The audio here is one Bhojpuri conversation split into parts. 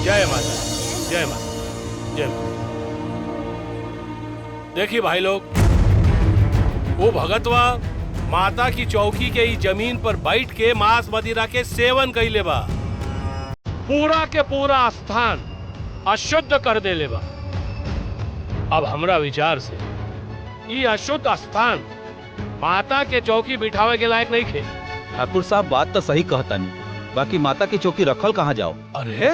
जय माता, जय माता, जय माता। देखिए भाई लोग, वो भगतवा माता की चौकी के ही जमीन पर बैठ के मांस मदिरा के सेवन कइले बा। पूरा के पूरा स्थान अशुद्ध कर देले बा। अब हमरा विचार से ये अशुद्ध स्थान माता के चौकी बिठावे के लायक नहीं खे। ठाकुर साहब बात तो सही कहता नहीं, बाकी माता की चौकी रखल कहाँ जाओ? अरे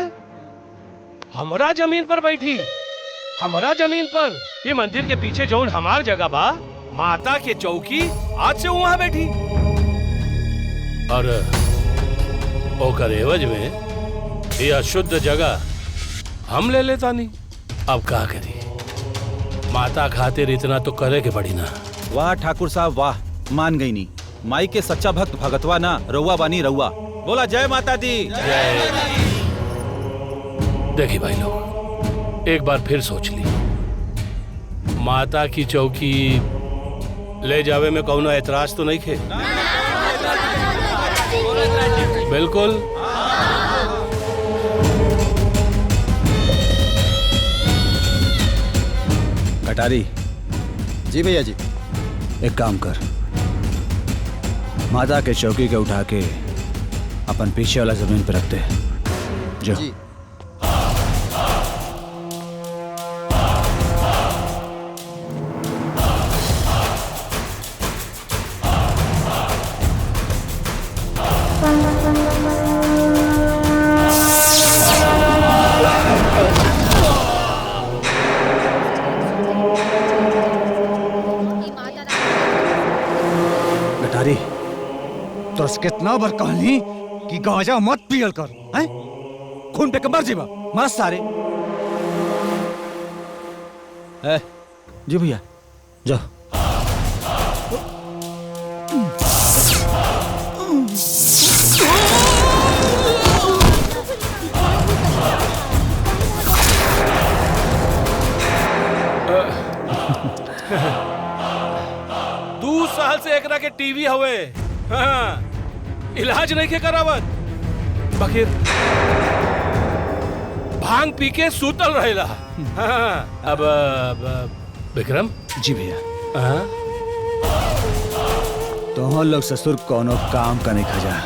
हमरा जमीन पर बैठी, हमरा जमीन पर। ये मंदिर के पीछे जौन हमार जगह बा, माता के चौकी आज से वहां बैठी। और ओकर एवज में ये अशुद्ध जगह हम ले लेता नहीं। अब क्या करी, माता खातिर इतना तो करे के पड़ी ना। वाह ठाकुर साहब वाह, मान गई नहीं। माई के सच्चा भक्त भगतवा ना, रउआ बानी रउआ। बोला जय माता दी। जय। देखिए भाई लोग, एक बार फिर सोच ली, माता की चौकी ले जावे में कौनो एतराज तो नहीं खे? बिल्कुल। कटारी जी भैया जी। एक काम कर, माता के चौकी के उठा के अपन पीछे वाला जमीन पे रख दे। जो जी। कटारी तो कितना बार कहली कि गांजा मत पियल कर, हैं? खून पे कमर जीवा मस्त सारे। जी भैया जाओ। दू साल से एकरा के टीवी हवे, हाँ, इलाज नहीं के करावत, बकिर भांग पी के सूतल रहेला। हाँ, अब विक्रम जी भैया, हाँ? तो हम लोग ससुर कोनो काम का नहीं खजा।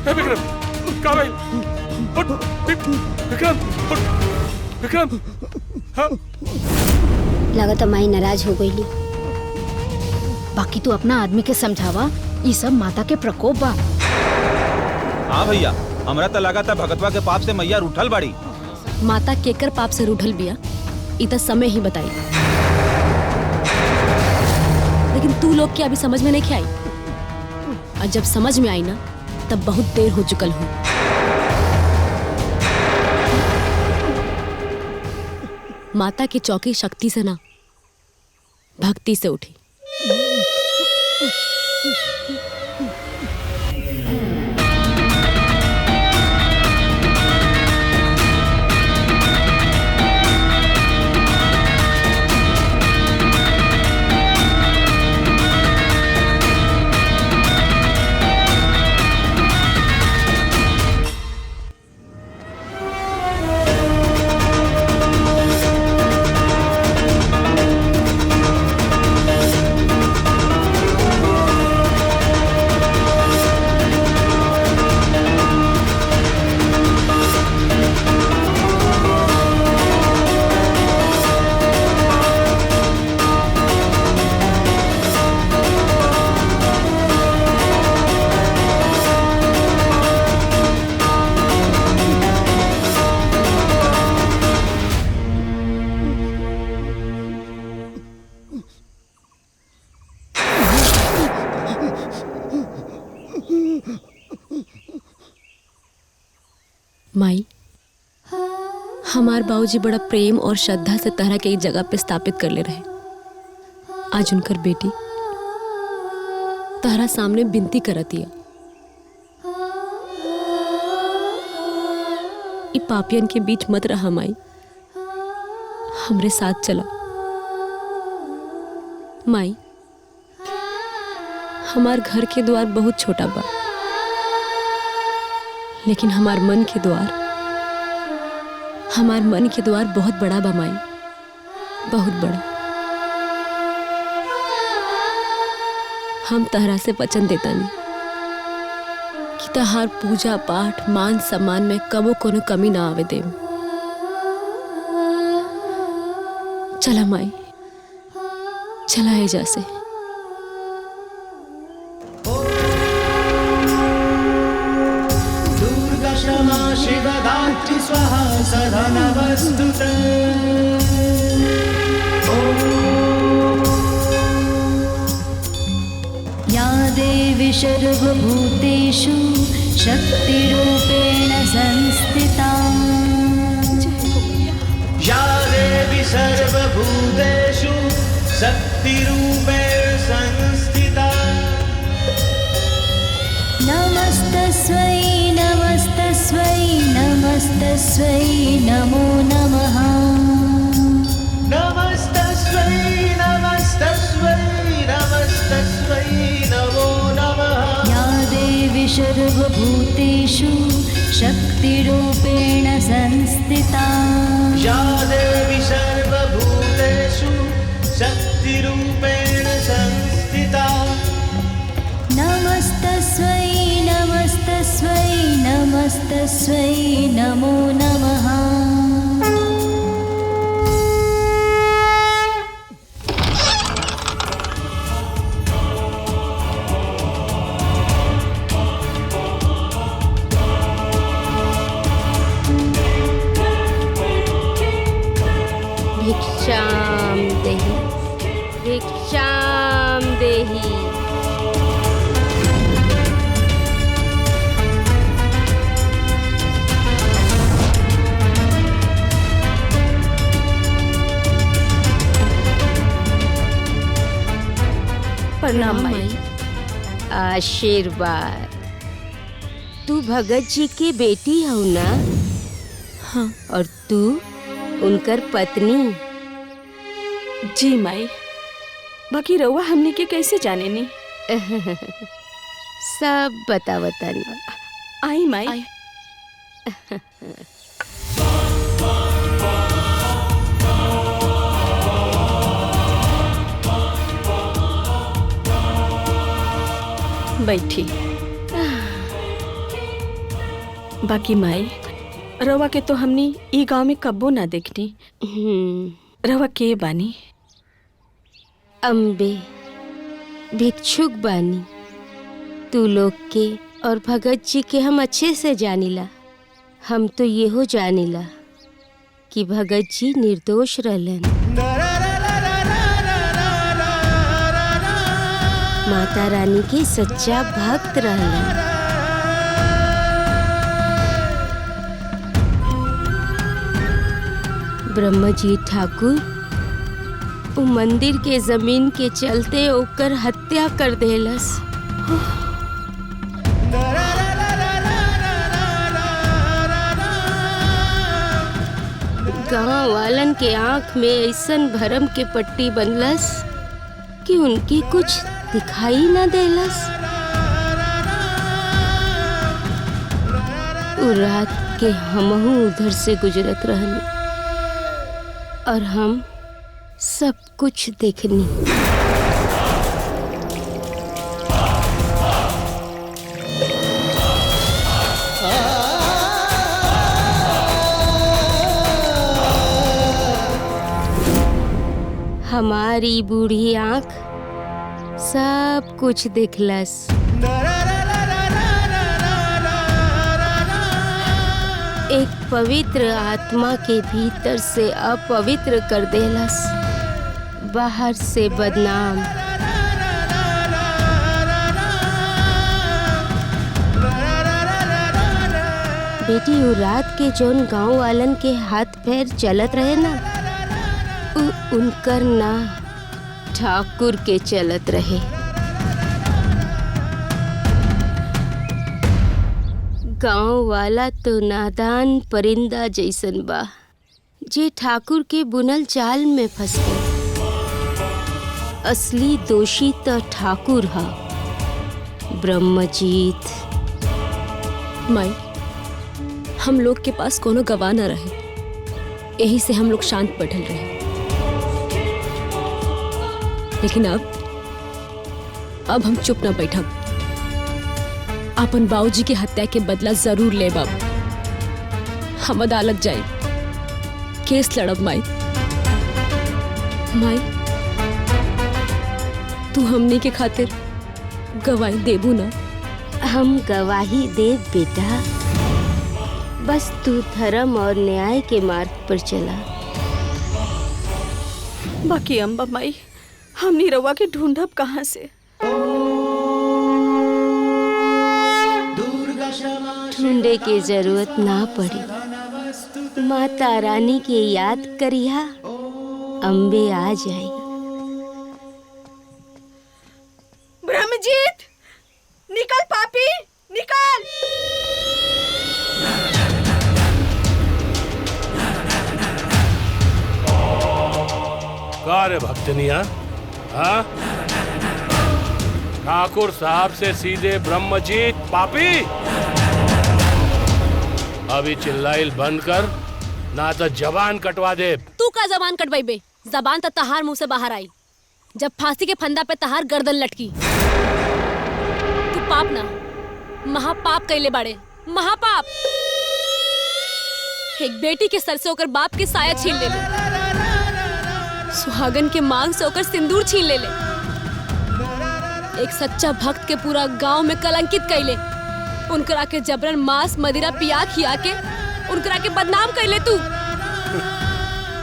विक्रम, कहाँ भाई? विक्रम, विक्रम, हाँ? लागत माई नाराज हो गई। बाकी तू अपना आदमी के समझावा, ये सब माता के प्रकोप बा। हाँ भैया, हमरा तो लगा था भगतवा के पाप से मैया रूठल बाड़ी। माता केकर पाप से रूठल बिया, इतना समय ही बताई। लेकिन तू लोग के अभी समझ में नहीं आई, और जब समझ में आई ना, तब बहुत देर हो चुकल हूँ। माता की चौकी शक्ति से ना, भक्ति से उठी। माई, हमार बाबूजी बड़ा प्रेम और श्रद्धा से तहरा के एक जगह पे स्थापित कर ले रहे। आज उनकर बेटी तहरा सामने विनती करतिया, इ पापियन के बीच मत रहा माई, हमरे साथ चला। माई, हमार घर के द्वार बहुत छोटा बा, लेकिन हमार मन के द्वार बहुत बड़ा बा माई, बहुत बड़ा। हम तहरा से वचन देतानी कि तहार पूजा पाठ मान सम्मान में कबो कोनो कमी ना आवे देम। चला माई, चला एजा से। दुर्गा क्षमा शिवधात्री स्वाहा सदा नमस्तुते। या देवी सर्वभूतेषु शक्तिरूपेण संस्थिता। या देवी सर्वभूतेषु शक्तिरूपेण संस्थिता। नमस्तस्यै नमस्तस्यै नमस्तस्यै नमो नमः। नमस्तस्यै नमस्तस्यै नमस्तस्यै नमो नमः। या देवी सर्वभूतेषु शक्तिरूपेण संस्थिता। या देवी सर्वभूतेषु शक्तिरूपेण संस्थिता। नमस्तस्यै नमस्तस्यै नमस्तस्यै नमो नमः। भिक्षाम देहि, भिक्षाम देहि। प्रणाम माई। आशीर्वाद। तू भगत जी की बेटी हो ना? हाँ। और तू उनकर पत्नी? जी माई, बाकी रउआ हमने के कैसे जाने नी? सब बतावतानी। आई माई। बैठी। बाकी माई, रवा के तो हमनी ई गांव में कब्बो ना देखनी। रवा के बानी? अम्बे भिक्षुक बानी। तू लोग के और भगत जी के हम अच्छे से जानिला। हम तो येहो जानिला कि भगत जी निर्दोष रहलन। माता रानी के सच्चा भक्त रहलन। ब्रह्मजी ठाकुर उ मंदिर के जमीन के चलते ओकर हत्या कर देलस। गांव वालन के आंख में ऐसन भरम के पट्टी बनलस कि उनकी कुछ दिखाई न देलस। उ रात के हमहू उधर से गुजरत रहनी और हम सब कुछ देखनी। हमारी बूढ़ी आंख सब कुछ देखलस। एक पवित्र आत्मा के भीतर से अपवित्र कर देलस, बाहर से बदनाम। बेटी उ रात के जौन गांव वालन के हाथ पैर चलत रहे ना, उनकर ना ठाकुर के चलत रहे। गांव वाला तो नादान परिंदा जैसन बा जे ठाकुर के बुनल जाल में फंस गए। असली दोषी तो ठाकुर हा, ब्रह्मजीत। माई, हम लोग के पास कोनो गवाह न रहे, यही से हम लोग शांत बैठल रहे। लेकिन अब हम चुप न बैठब। अपन बाबूजी के हत्या के बदला जरूर ले बाब। हम अदालत जाए, केस लड़ब। माई, तू हमनी के खातिर गवाही देबू ना? हम गवाही देव बेटा, बस तू धर्म और न्याय के मार्ग पर चला। बाकी अम्बा माई, हमनी रवा के ढूंढब कहाँ से? ढूंढे की जरूरत ना पड़ी। माता रानी के याद करिहा, अम्बे आ जाएगी। ब्रह्मजीत, निकल पापी, निकल। का रे भक्तनिया, हाँ? ठाकुर साहब से सीधे ब्रह्मजीत पापी? अभी चिल्लाइल बंद कर, ना तो जबान कटवा दे। तू का जबान कटवाई बे? जबान तो तहार मुंह से बाहर आई जब फांसी के फंदा पे तहार गर्दन लटकी। तू पाप ना, महापाप कैले बाड़े, महापाप। एक बेटी के सर से होकर बाप की साया छीन ले ले, सुहागन के मांग से होकर सिंदूर छीन ले ले, एक सच्चा भक्त के पूरा गांव में कलंकित कैले, उनकरा के जबरन मांस मदिरा पिया खिया के उनकरा के बदनाम कैले। तू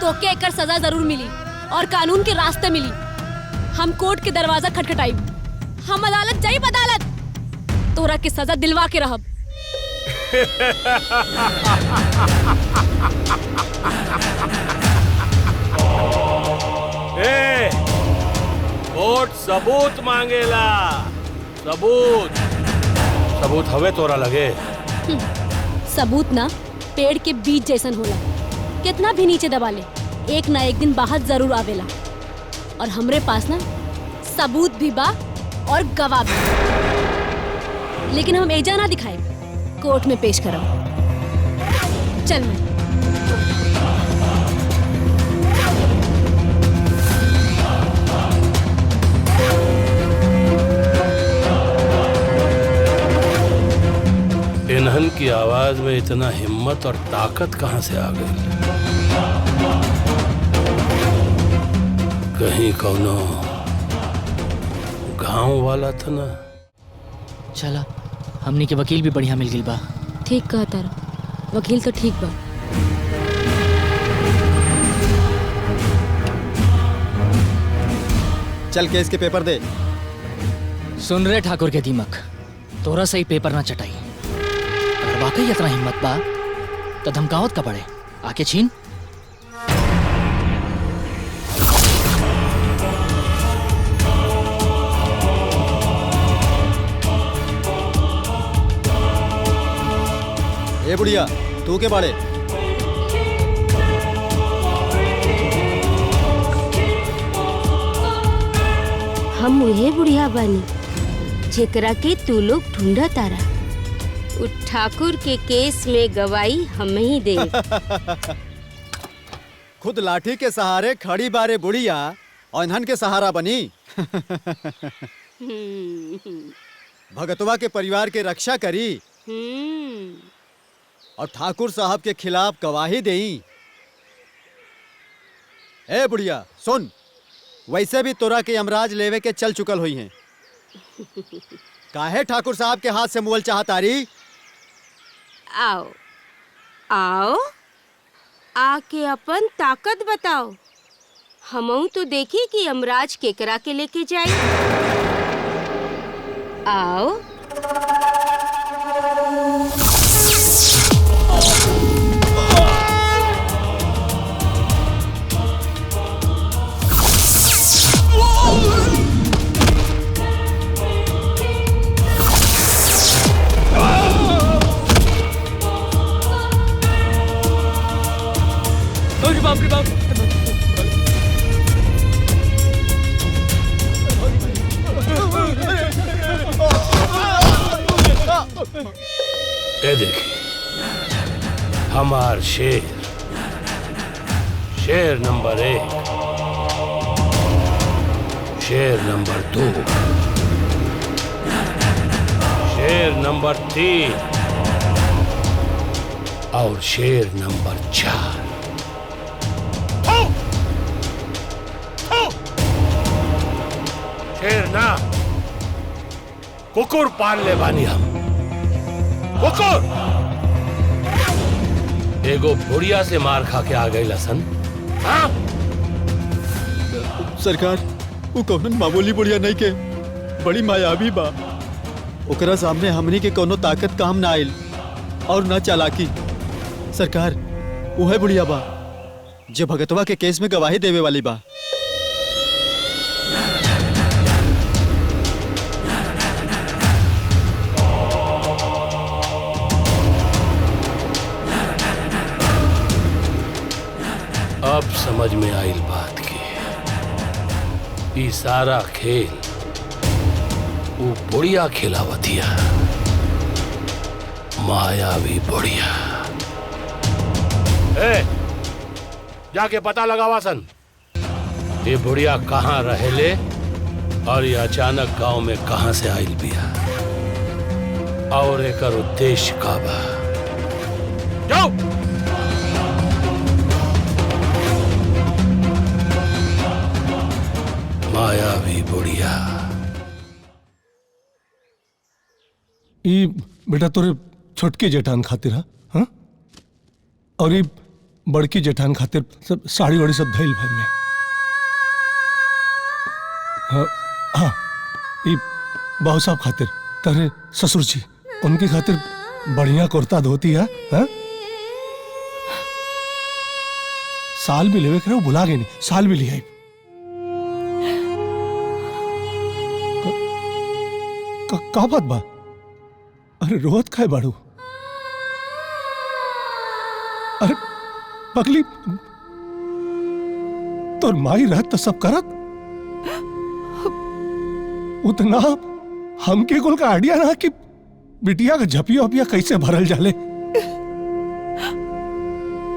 तो के एकर सजा जरूर मिली और कानून के रास्ते मिली। हम कोर्ट के दरवाजा खटखटाई, हम अदालत जाइब, अदालत तोरा के सजा दिलवा के रहब। कोर्ट सबूत मांगेला, सबूत। सबूत हवे तोरा लगे? सबूत ना पेड़ के बीज जैसन होला, कितना भी नीचे दबा ले, एक ना एक दिन बाहर जरूर आवेला। और हमरे पास ना सबूत भी बा और गवाह भी, लेकिन हम एजा ना दिखाए, कोर्ट में पेश करब। चल मैं। इन्हन की आवाज में इतना हिम्मत और ताकत कहां से आ गई? कहीं कौनो गांव वाला था ना? चला, हमनी के वकील भी बढ़िया मिल गई बा। ठीक कहा तारा, वकील तो ठीक बा। चल केस के पेपर दे। सुन रे ठाकुर के दीमक, तोरा सही पेपर ना चटाई। अगर वाकई इतना हिम्मत बा तो धमकावत का पड़े, आके छीन। ए बुढ़िया, तू के बाड़े? हम उहे बुढ़िया बानी जेकरा के तू लोग ढूंढा तारा। उ ठाकुर के केस में गवाही हम ही दे। खुद लाठी के सहारे खड़ी बारे बुढ़िया और इन्हन के सहारा बनी। भगतवा के परिवार के रक्षा करी और ठाकुर साहब के खिलाफ गवाही देई। ए बुढ़िया सुन, वैसे भी तोरा के यमराज लेवे के चल चुकल हुई हैं। काहे ठाकुर साहब के हाथ से मुअल चाहतारी? आओ आओ, आके अपन ताकत बताओ। हमहू तो देखी कि यमराज केकरा के लेके जाए। आओ। ए देखिए, हमार शेर, शेर नंबर 1, शेर नंबर 2, शेर नंबर 3 और शेर नंबर 4। शेर ना, कुकुर पाल ले बानी हम। कुकुर एगो बुढ़िया से मार खा के आ गई लसन। हाँ? सरकार, वो कौन मामूली बुढ़िया नहीं के, बड़ी मायावी बा। ओकरा सामने हमनी के कोनो ताकत काम ना आइल और ना चालाकी। सरकार, वो है बुढ़िया बा जो भगतवा के केस में गवाही देवे वाली बा। अब समझ में आइल बात की, ई सारा खेल वो बुढ़िया खिलावतिया, मायावी बुढ़िया। ए, जाके पता लगावा सन, ये बुढ़िया कहाँ रहेले और ये अचानक गांव में कहाँ से आइल बिया और एकर उद्देश्य का बा। जाओ। मायावी बुढ़िया। ई बेटा तोरे छोटके जेठान खातिर हाँ, और ई बड़की जेठान खातिर सब साड़ी वाड़ी सब धैल भाई में। हाँ, हाँ, ई बाबू साहब खातिर तारे ससुर जी, उनके खातिर बढ़िया कुर्ता धोती है। हाँ? साल भी लेवे करे, वो भुला गए नहीं, साल भी लिया। का बात बा? अरे रोहत खाए बाड़ू? अरे पगली, तोर माई रहत तो सब करत, उतना हमके कुल का आइडिया ना कि बिटिया का झपिया वपिया कैसे भरल जाले।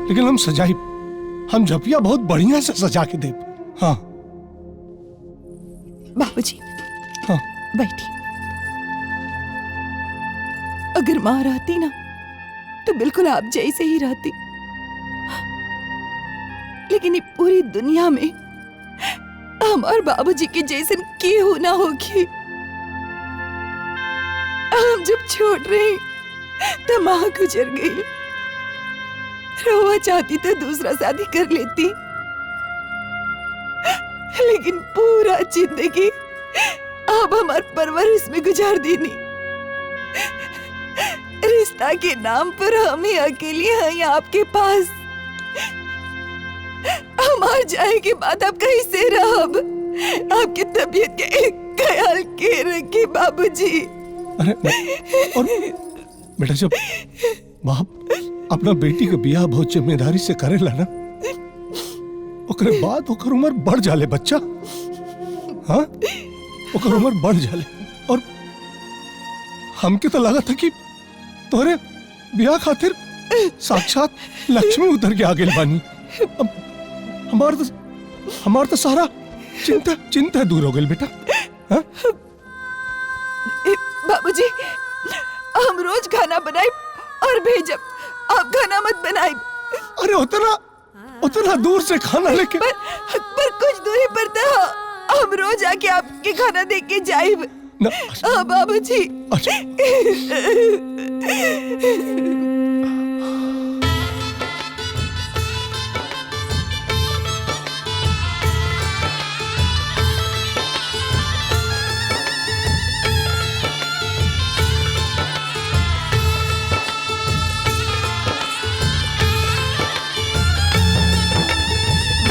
लेकिन हम सजाई, हम झपिया बहुत बढ़िया से सजा के देब। हाँ बाबूजी, हाँ बैठी। अगर माँ रहती ना तो बिल्कुल आप जैसे ही रहती, लेकिन ये पूरी दुनिया में हमारे बाबूजी के जैसे केहू ना होगी। हम जब छोड़ रहे तो माँ गुजर गई। रोवा चाहती तो दूसरा शादी कर लेती, लेकिन पूरा जिंदगी आप हमारे परवरिश में गुजार देनी। रिश्ता के नाम पर हम ही अकेली हैं आपके पास। हमार जाए के बाद आप कैसे रहब? आपकी तबीयत के एक ख्याल के रखी बाबूजी। अरे और बेटा, जब बाप अपना बेटी के बियाह बहुत जिम्मेदारी से करेला ना, ओकरे बाद ओकर उम्र बढ़ जाले बच्चा। हाँ, ओकर उम्र बढ़ जाले। और हमके तो लगा था कि तोरे बियाह खातिर साक्षात लक्ष्मी उतर के आ गेल बानी। अब हमार तो सारा चिंता दूर हो गई बेटा। हाँ? बाबूजी, हम रोज खाना बनाए और भेजब, आप खाना मत बनाए। अरे उतना दूर से खाना लेके पर कुछ दूरी पर तो हम रोज आके आपके खाना दे के जाइब। हाँ बाबूजी।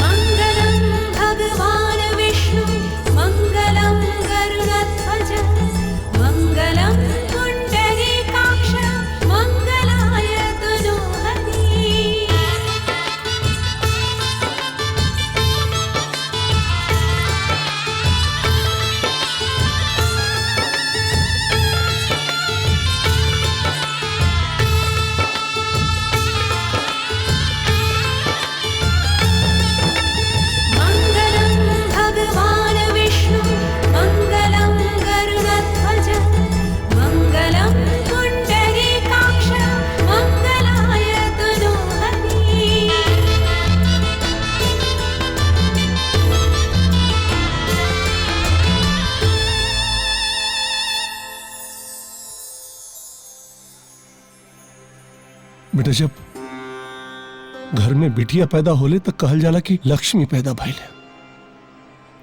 मंगलम भगवान विष्णु मंगलम गरुड़ध्वज मंगलम पुंडरीकाक्ष मंगलम बेटा जब घर में बिटिया पैदा होले तो कहल जाला कि लक्ष्मी पैदा भइले,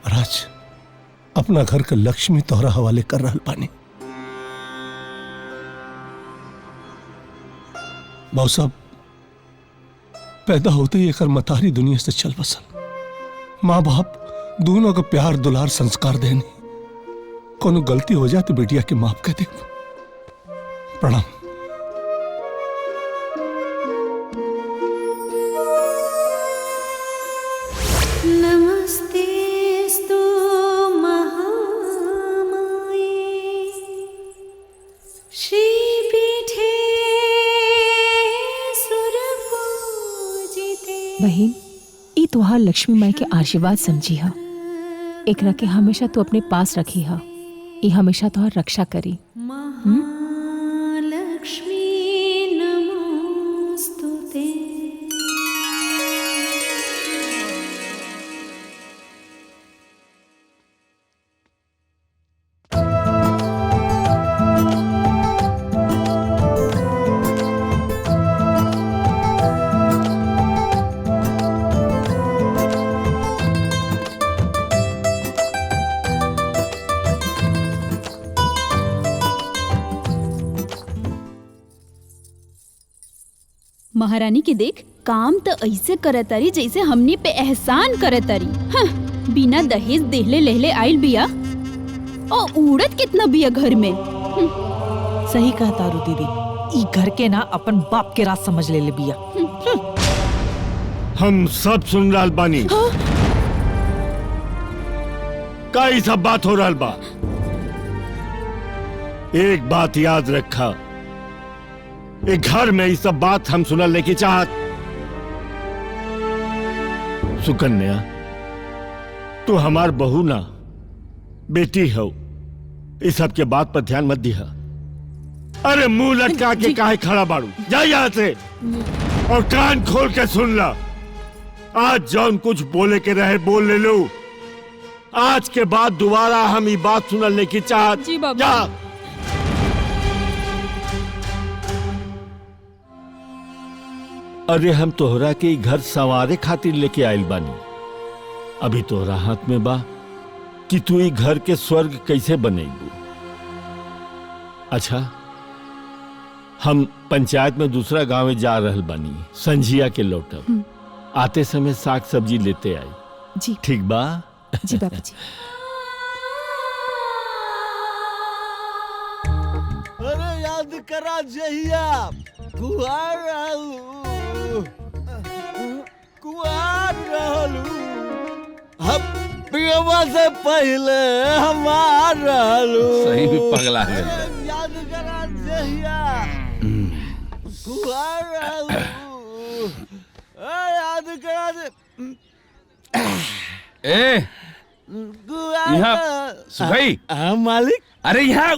और आज अपना घर का लक्ष्मी तोहरा हवाले कर रहल पानी। बाबू साहब पैदा होते ही एक मतारी दुनिया से चल बसल। माँ बाप दोनों को प्यार दुलार संस्कार देने, कोनो गलती हो जाए तो बेटिया के माफ कर दे। प्रणाम। नमस्तेस्तु महामाये श्रीपीठे सुरपूजिते। बहन ई तोहार लक्ष्मी माई के आशीर्वाद समझी हा, एकरा के हमेशा तू अपने पास रखी हा, ई हमेशा तोहार रक्षा करी। महालक्ष्मी नमोस्तुते। महारानी के देख काम तो ऐसे करतारी जैसे हमनी पे एहसान करतारी। हाँ, बिना दहेज देहले लहले आइल बिया और उड़द कितना बिया घर में। सही कहा तारू दीदी, ई घर के ना अपन बाप के राज समझ ले बिया। हम सब सुन रहल बानी। का ई सब बात हो रहल बा? एक बात याद रखा, एक घर में ये सब बात हम सुनल नहीं की चाहत। सुकन्या, तू हमार बहू ना बेटी हो, इस सब के बात पर ध्यान मत दिया। अरे मुंह लटका के काहे खड़ा बाड़ू? जा यहाँ से और कान खोल के सुन ला। आज जौन कुछ बोले के रहे बोल ले लो। आज के बाद दोबारा हम ये बात सुनल नहीं की चाहत। जी बाबा। जा। अरे हम तोहरा के घर संवारे खातिर लेके आइल बानी। अभी तोहरा हाथ में बा कि तू ई घर के स्वर्ग कैसे बनेबू। अच्छा, हम पंचायत में दूसरा गांव में जा रहल बानी, संझिया के लौटब। आते समय साग सब्जी लेते आई। जी ठीक बा? जी बाबा जी। अरे याद करा जहिया कुआर रहलू, हम पियवा से पहले हमार रहलू। सही में पगला है। याद करा जहिया कुआर रहलू, याद करा ए यहाँ सुखई। मालिक। अरे यहाँ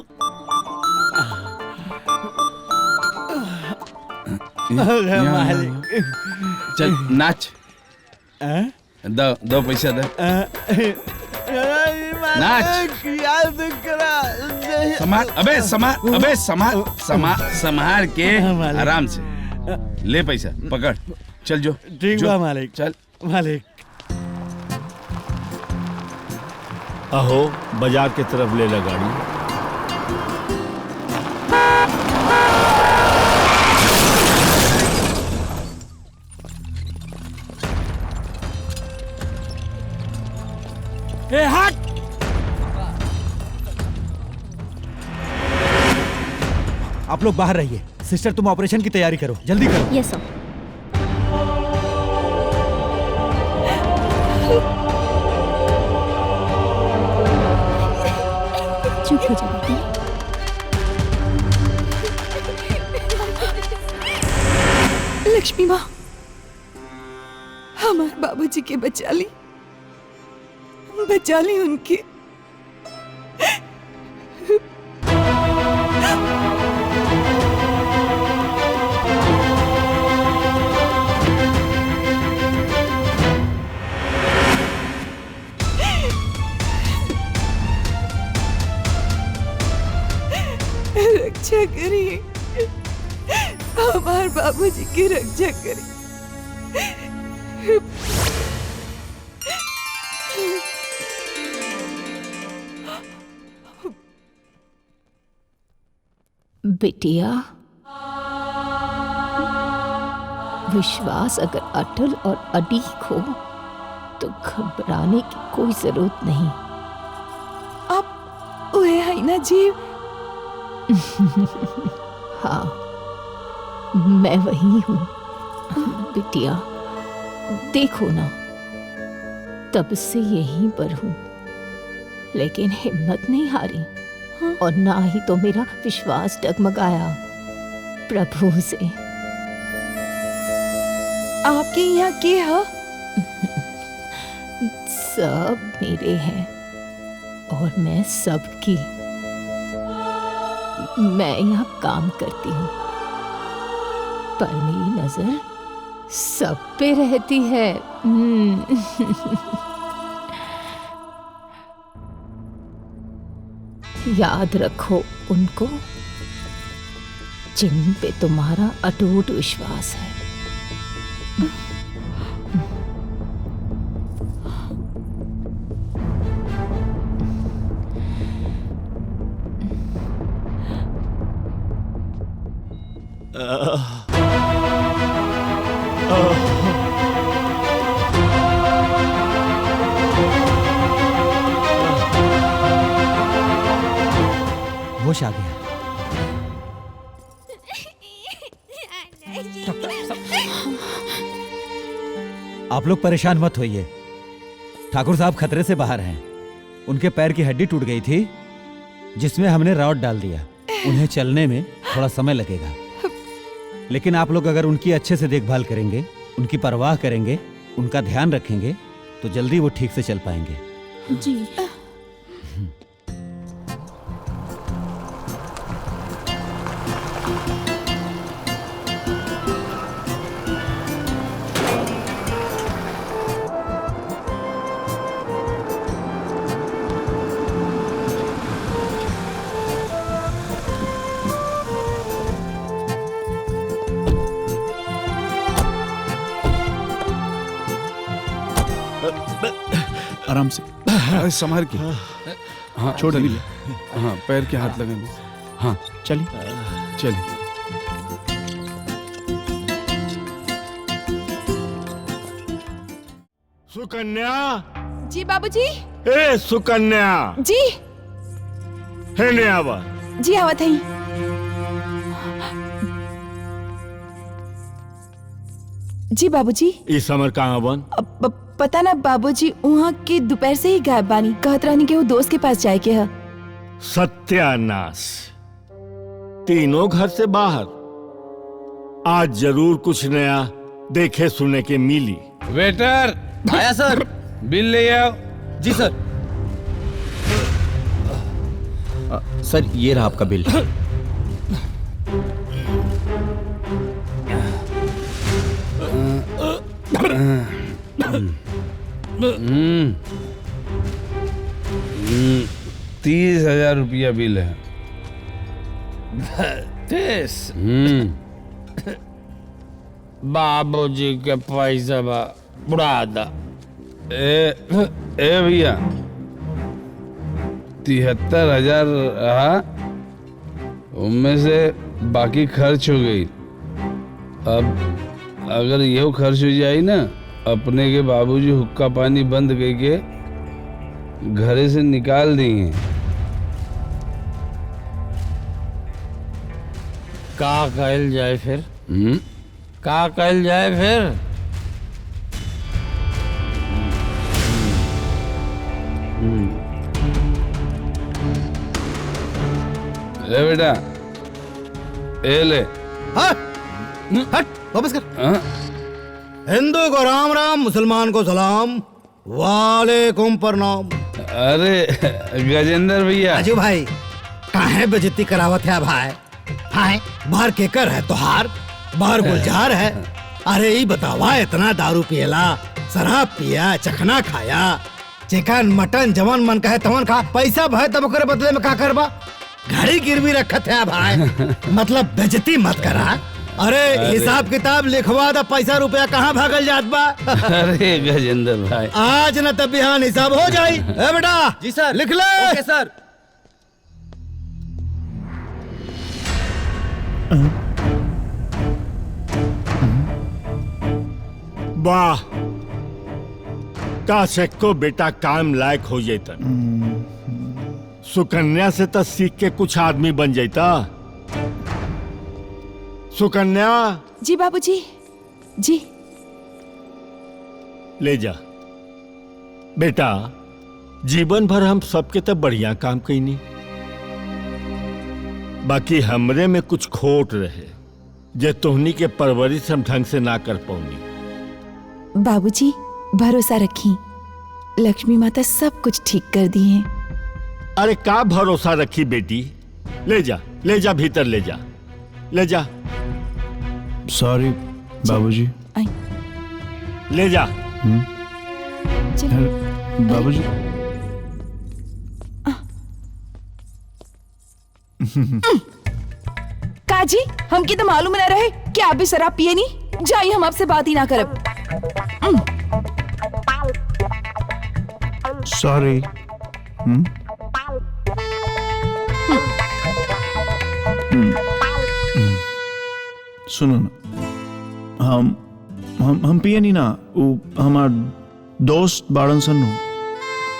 मालिक। चल नाच। दो पैसा दे। नाच। याद करा। संभाल, अबे संभाल के आराम से ले पैसा पकड़। चल जो। ठीक बा मालिक। चल मालिक। अहो बाजार के तरफ ले ला गाड़ी। ए हट। आप लोग बाहर रहिए। सिस्टर तुम ऑपरेशन की तैयारी करो, जल्दी करो। यस सर। चुप हो जाओ बेटी। लक्ष्मी माँ, हमारे बाबूजी के बचा ली उनकी। रक्षा करिए, हम हमार बाबूजी की रक्षा करी। बिटिया, विश्वास अगर अटल और अडिग हो तो घबराने की कोई जरूरत नहीं। आप वह है ना जीव? हाँ, मैं वही हूँ बिटिया। देखो ना, तब से यहीं पर हूँ, लेकिन हिम्मत नहीं हारी और ना ही तो मेरा विश्वास डगमगाया प्रभु से। आपके यहाँ के है? सब मेरे हैं और मैं सबकी। मैं यहाँ काम करती हूँ पर मेरी नजर सब पे रहती है। याद रखो उनको जिन पे तुम्हारा अटूट विश्वास है। होश आ गया। आप लोग परेशान मत होइए, ठाकुर साहब खतरे से बाहर हैं। उनके पैर की हड्डी टूट गई थी जिसमें हमने रॉड डाल दिया। उन्हें चलने में थोड़ा समय लगेगा, लेकिन आप लोग अगर उनकी अच्छे से देखभाल करेंगे, उनकी परवाह करेंगे, उनका ध्यान रखेंगे तो जल्दी वो ठीक से चल पाएंगे। जी। आराम से, संभाल के। हाँ छोड़ चलिए। हाँ पैर के हाथ लगेंगे। हाँ चलिए चलिए। सुकन्या। जी बाबूजी। ए सुकन्या। जी। है ने आवा। जी आवत है। जी बाबूजी। इस समर कहाँ बन? पता ना बाबूजी, वहाँ की दोपहर से ही गायब बानी। कहत रहनी के वो दोस्त के पास जाए के है। सत्यानाश, तीनों घर से बाहर। आज जरूर कुछ नया देखे सुने के मिली। वेटर आया सर। बिल ले आओ। जी सर। सर ये रहा आपका बिल। तीस 30,000 रुपया बिल है। बाबूजी के पैसा बुढ़ा दा। ए भैया 73,000 रहा, उनमें से बाकी खर्च हो गई। अब अगर यह खर्च हो जाए ना, अपने के बाबूजी हुक्का पानी बंद करके घरे से निकाल देंगे। का कहल जाए फिर? का कहल जाए फिर? ले बेटा, ए ले। हट वापस कर। हिंदू को राम राम, मुसलमान को सलाम, वालेकुम प्रणाम। अरे गजेंद्र भैया। राजू भाई काहे बेइज्जती करावत है भाई? हाय बाहर केकर है तोहार? बाहर गुलजार है। अरे ये बतावा, इतना दारू पियला, शराब पिया, चखना खाया, चिकन मटन जवन मन कहे तवन खा, पैसा भाई तब करे बदले में का करबा? घड़ी गिरवी रखत है भाई। मतलब बेइज्जती मत करा। अरे हिसाब किताब लिखवा दा, पैसा रुपया कहाँ भागल जात बा। अरे गजेंद्र भाई, आज न तब बिहान हिसाब हो जाई। ए बेटा जी सर। लिख ले। ओके सर। वाह, का को बेटा काम लायक हो जाता। सुकन्या से तो सीख के कुछ आदमी बन जाता। सुकन्या, जी बाबूजी। जी ले जा बेटा। जीवन भर हम सबके तो बढ़िया काम कईनी, बाकी हमरे में कुछ खोट रहे जे तोहनी के परवरिश हम ढंग से ना कर पौनी। बाबूजी भरोसा रखी, लक्ष्मी माता सब कुछ ठीक कर दी है। अरे का भरोसा रखी बेटी। ले जा भीतर ले जा, ले जा। सॉरी बाबूजी। ले जा। बाबूजी। काजी हमकी तो मालूम न रहे कि आप भी शराब पिए नहीं। जाइए, हम आपसे बात ही ना करब। सॉरी। सुनो ना, हम पिए नहीं ना। वो हमार दोस्त बाड़न सन,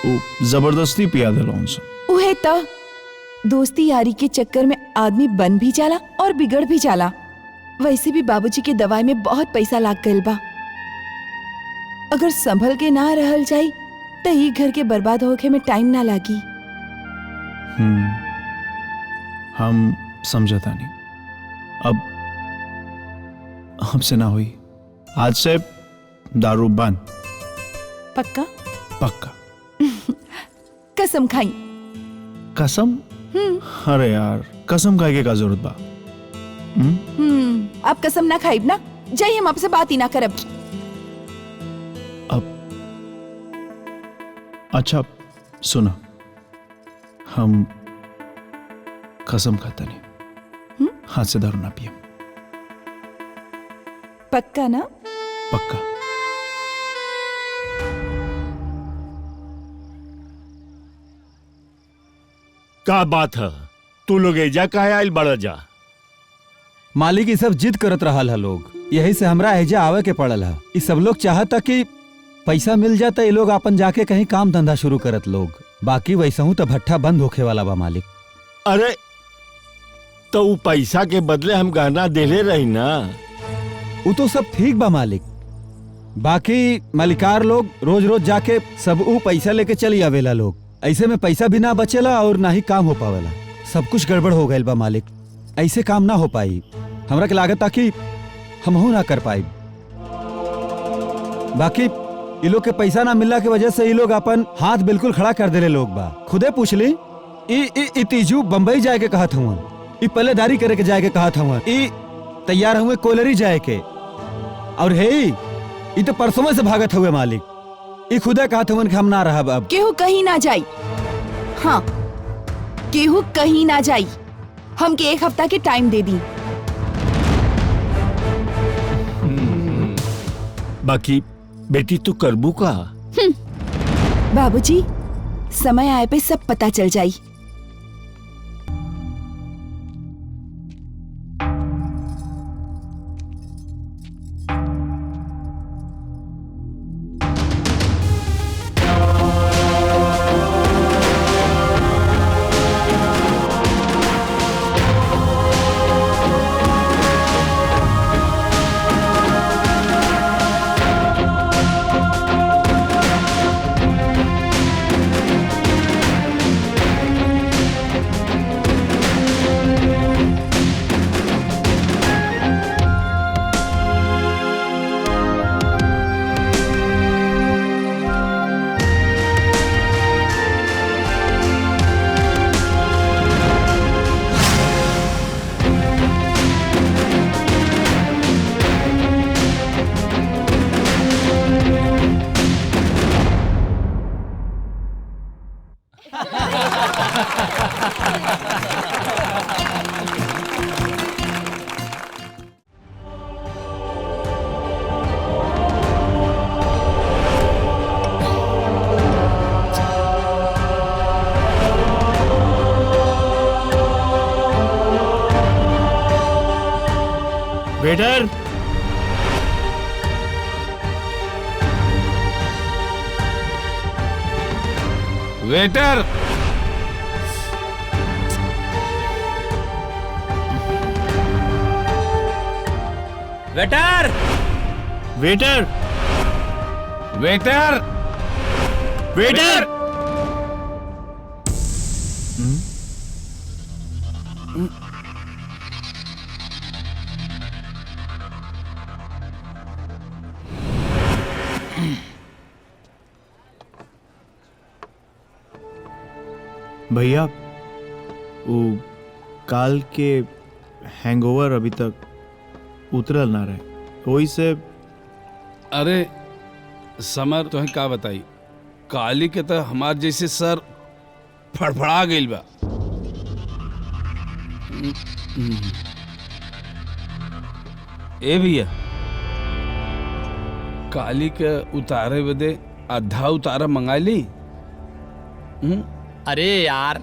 वो जबरदस्ती पिया दिलाउन सन। उहे तो दोस्ती यारी के चक्कर में आदमी बन भी जाला और बिगड़ भी जाला। वैसे भी बाबूजी के दवाई में बहुत पैसा लाग गइल बा। अगर संभल के ना रहल जाई तो ही घर के बर्बाद होके में टाइम ना लागी। हम समझता नहीं। अब हमसे ना हुई। आज से दारू बंद। पक्का? पक्का। कसम खाई। कसम? अरे यार, कसम खाए के का जरूरत बा? आप कसम ना खाइब ना। जाइए, हम आपसे बात ही ना करब। अब अच्छा सुना, हम कसम खाता नहीं, हाथ से दारू ना पिए। पक्का ना? पक्का। का बात है, तू लोग एजा काहे आइल बड़ा जा? मालिक ये सब जिद करत रहा है लोग, यही से हमरा एजा आवे के पड़ल है। ये सब लोग चाहता कि पैसा मिल जाता, ये लोग अपन जाके कहीं काम धंधा शुरू करत लोग। बाकी वैसा हूँ तो भट्ठा बंद होके वाला बा मालिक। अरे तो वो पैसा के बदले हम गहना देले रही ना। वो तो सब ठीक बा मालिक, बाकी मालिकार लोग रोज रोज जाके सब वो पैसा लेके चली आवेला लोग। ऐसे में पैसा भी ना बचेला और ना ही काम हो पावेला। सब कुछ गड़बड़ हो गइल बा मालिक, ऐसे काम ना हो पाई। हमरा के लागत कि हमहू ना कर पाई। बाकी ये लोग के पैसा ना मिलने की वजह से ये लोग अपन हाथ बिल्कुल खड़ा कर देले लोग बा। खुदे पूछ ली, ई तीजू बम्बई जाए के कहा था, ई पल्लेदारी करे के जाए के कहा था, ई तैयार हुए कोयलरी जाए के, और हे ई तो परसों से भागत हुए मालिक। ई खुदे कहा था कि हम ना रहा अब। केहू कहीं ना जाई। हाँ, केहू कहीं ना जाई। हमके 1 हफ्ता के टाइम दे दी। बाकी बेटी तू करबू का? बाबूजी, समय आए पे सब पता चल जाई। Waiter, waiter, waiter, waiter, waiter, waiter. भैया वो काल के हैंगओवर अभी तक उतरल ना रहे, वही से। अरे समर तुम्हें का बताई, काली के तो हमार जैसे सर फड़फड़ा गइल बा। ए भैया, काली के उतारे बदे आधा उतारा मंगा ली। अरे यार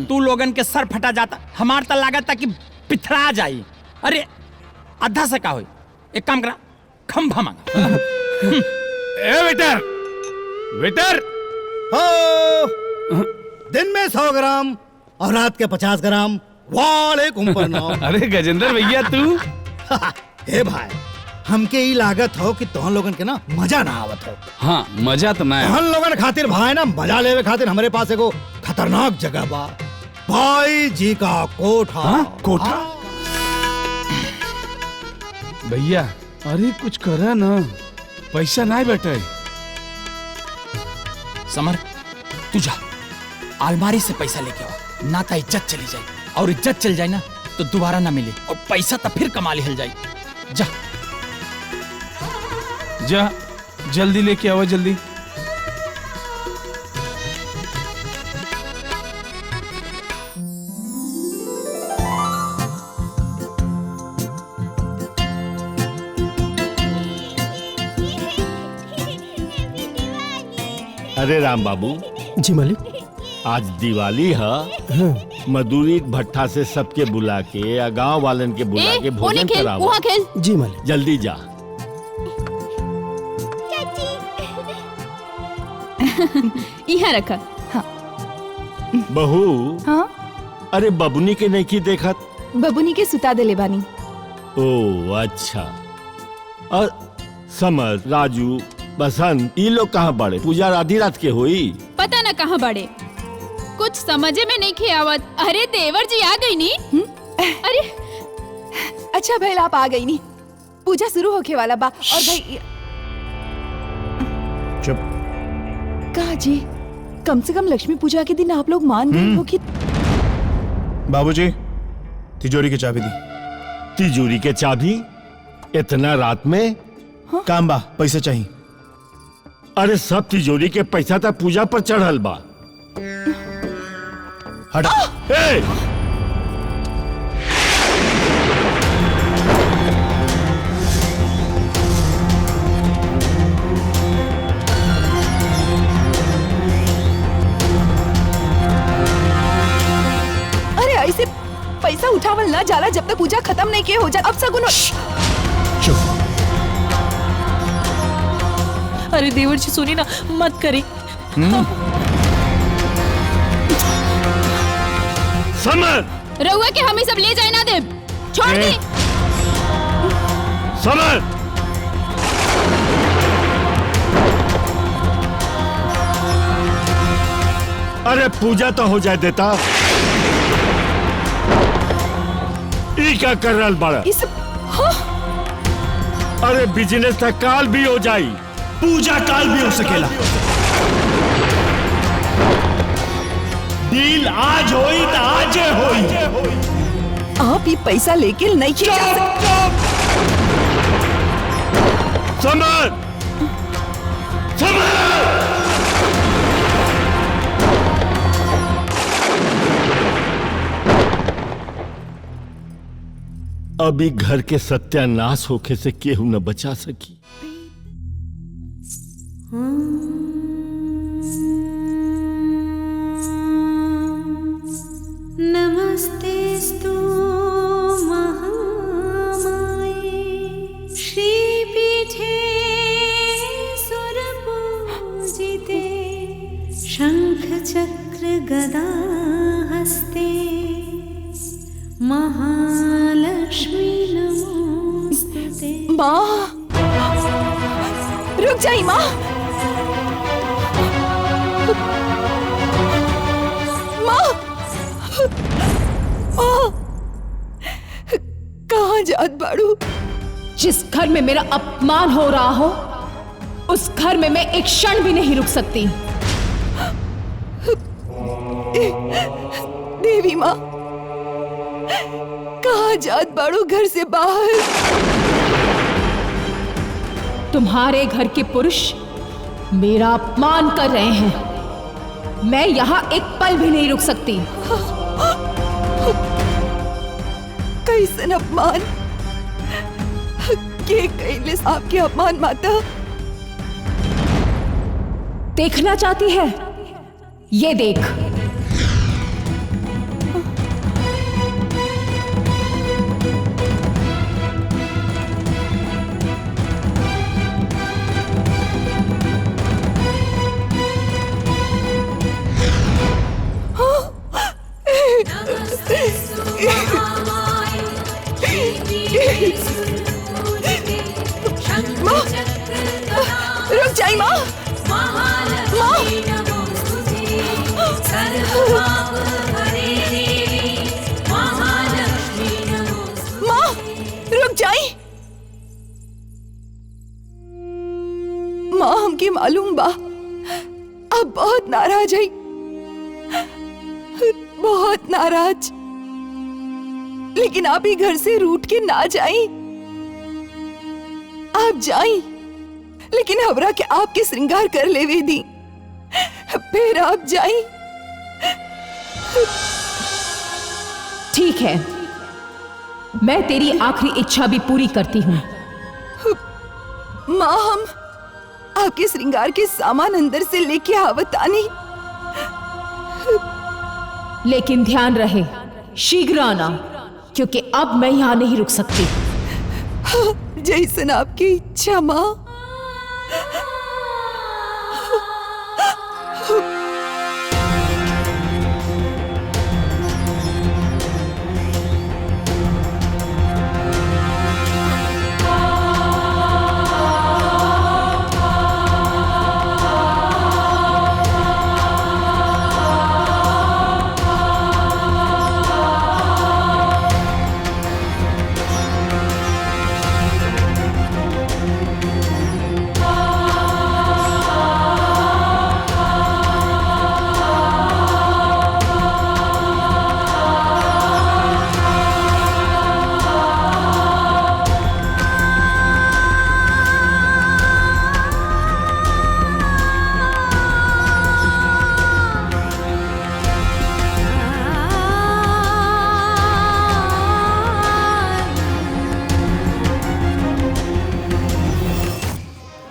तू लोगन के सर फटा जाता, हमार तो लागत था कि पिथरा जाई। अरे आधा से का होई, एक काम करा खंभा मांगा। ए वेटर, वेटर, हो दिन में 100 ग्राम और रात के 50 ग्राम वालेकुम प्रणाम। अरे गजेंद्र भैया तू। हे भाई, हमके ई लागत हो कि तुहन लोगन के ना मजा ना आवत हो। हाँ मजा तो ना है। तुहन लोगन खातिर भाई ना मजा लेवे खातिर हमारे पास एगो खतरनाक जगह बा, भाई जी का कोठा। हाँ? कोठा? भैया अरे कुछ करा ना, पैसा नहीं बैठे। समर तू जा, अलमारी से पैसा लेके आओ, ना तो इज्जत चली जाए, और इज्जत चल जाए ना तो दोबारा ना मिले, और पैसा तो फिर कमा लिहल जाए। जा जा जल्दी लेके आओ, जल्दी। अरे राम बाबू। जी मालिक। आज दिवाली है। हाँ। मधुरी भट्ठा से सबके बुला के या गांव वालन के बुला के भोजन कराओ। जी मालिक। जल्दी जा। यहाँ रखा। हाँ। बहू। हाँ? अरे बबुनी के नहीं की देखत? बबुनी के सुता देले बानी। ओ अच्छा। और समर, राजू, बसंत ये लोग कहाँ बड़े? पूजा आधी रात के हुई? पता ना कहाँ बड़े, कुछ समझे में नहीं खे आवत। अरे देवर जी आ गई नी। अरे अच्छा भाई आप आ गई नी, पूजा शुरू होके वाला बा। और भाई चुप। कहा जी, कम से कम लक्ष्मी पूजा के दिन आप लोग मान गए हो कि। बाबूजी तिजोरी की चाबी दी। तिजोरी के चाबी? इतना रात में? हाँ? काम बा, पैसे चाहिए। अरे सब तिजोरी के पैसा तो पूजा पर चढ़ल बा। हटा। अरे ऐसे पैसा उठावल ना जाला जब तक पूजा खत्म नहीं किए हो जाए। अब सगुन। चुप। अरे देवर जी सुनी ना, मत करी। समर, रहुआ के हमें सब ले जाए ना दे, छोड़ दी। समर, अरे पूजा तो हो जाए देता। ई क्या कर रहा बड़ा? अरे बिजनेस का काल भी हो जाई, पूजा काल भी हो सकेला। डील आज होई तो आज होई। आप ये पैसा लेके नहीं जा सकते। समर, समर। अभी घर के सत्यानाश होके से केहू न बचा सकी। नमस्तेस्तु महामाये गदा हस्ते महालक्ष्मी नमोस्तुते। माँ, रुक जाइए माँ। माँ, माँ, कहाँ जात बाड़ू? जिस घर में मेरा अपमान हो रहा हो उस घर में मैं एक क्षण भी नहीं रुक सकती। देवी माँ, कहाँ जात बाड़ू घर से बाहर? तुम्हारे घर के पुरुष मेरा अपमान कर रहे हैं। मैं यहाँ एक पल भी नहीं रुक सकती। कैसन अपमान? के कैले आपके अपमान माता? देखना चाहती है? ये देख। माँ, रुक जाइए माँ। माँ, रुक जाइए। माँ, हमके मालूम बा आप बहुत नाराज है, बहुत नाराज। लेकिन आप ही घर से रूठ के ना जाइए। आप जाइए, लेकिन हमरा के आपके श्रृंगार कर लेवे दी, फिर आप जाइए। ठीक है, मैं तेरी आखिरी इच्छा भी पूरी करती हूँ। माँ, हम आपके श्रृंगार के सामान अंदर से लेके आवत आनी। लेकिन ध्यान रहे, शीघ्र आना, क्योंकि अब मैं यहाँ नहीं रुक सकती। जैसन आपकी इच्छा माँ।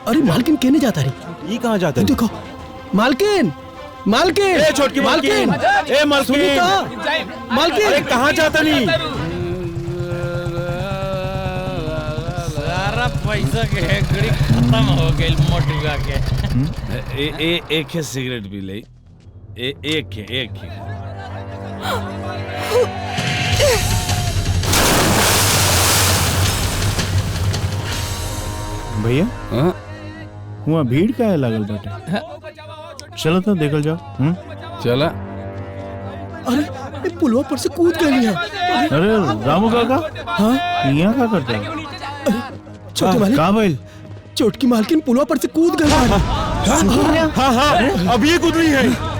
अरे मालकिन कहने जाता रही? ये कहाँ जाता है? देखो मालकिन, मालकिन, ए छोटकी मालकिन, ए मालकिन, मालकिन, अरे कहाँ जाता नहीं? सारा पैसा के हेकड़ी खत्म हो गई मोटुआ के। एक है सिगरेट भी ले। एक है। भैया, हुआ भीड़ का है लागल बाटे? चलो तो देखल जाओ। चला। अरे पुलवा पर से कूद गई है। अरे रामू काका, हाँ यहाँ क्या करते हैं? छोटे मालिक, कहाँ भाई? चोटकी मालकिन पुलवा पर से कूद गई। हाँ, अब ये कूद रही है।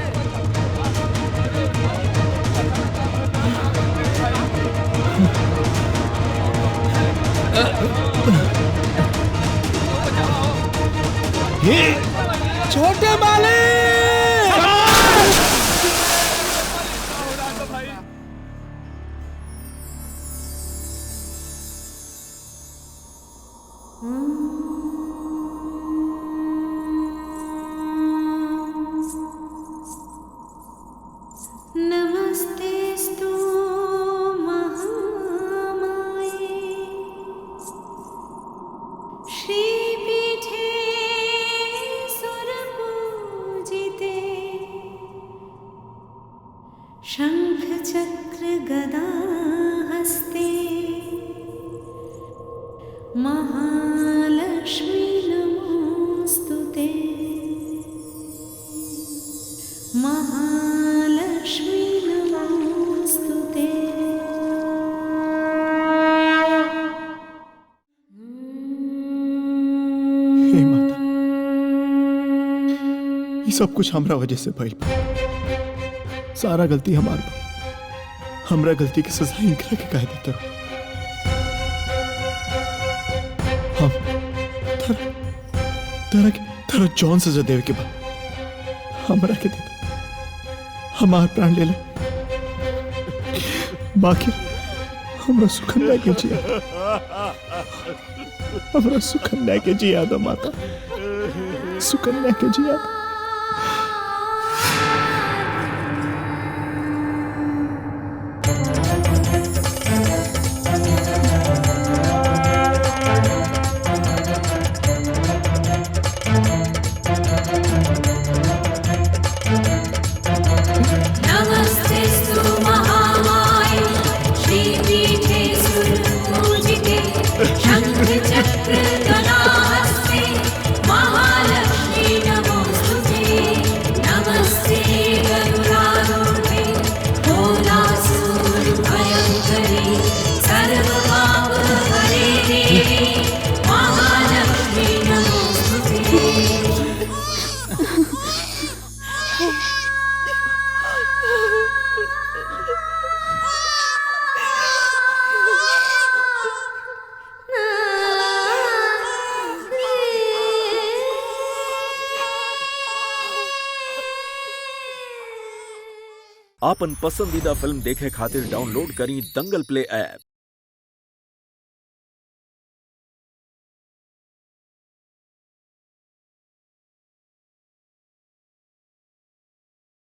छोटे मालिक, नमस्तेस्तु महामाये श्रीपीठे सुरपूजिते शंख चक्र गदा हस्ते महालक्ष्मी नमोस्तुते महालक्ष्मी नमोस्तुते। हे माता, ये सब कुछ हमरा वजह से भइल बा। सारा गलती हमार बा। हमरा गलती की सजा इनकरा के काहे देते रहो। हम तारा जौन सजा देवे के बा हमरा के दे। हमार प्राण ले ले, बाकी हमरा सुकन्या के जिया, हमरा सुकन्या के जिया दो माता, सुकन्या के जिया दो। नमस्तेस्तु महामाये श्रीपीठे सुरपूजिते शंख चक्र गदा हस्ते महालक्ष्मी नमोस्तुते। नमस्ते गरुडारूढे भोलासुरभयङ्करी सर्वपापहरे देवी महालक्ष्मी नमोस्तुते। आपन पसंदीदा फिल्म देखे खातिर डाउनलोड करी दंगल प्ले ऐप।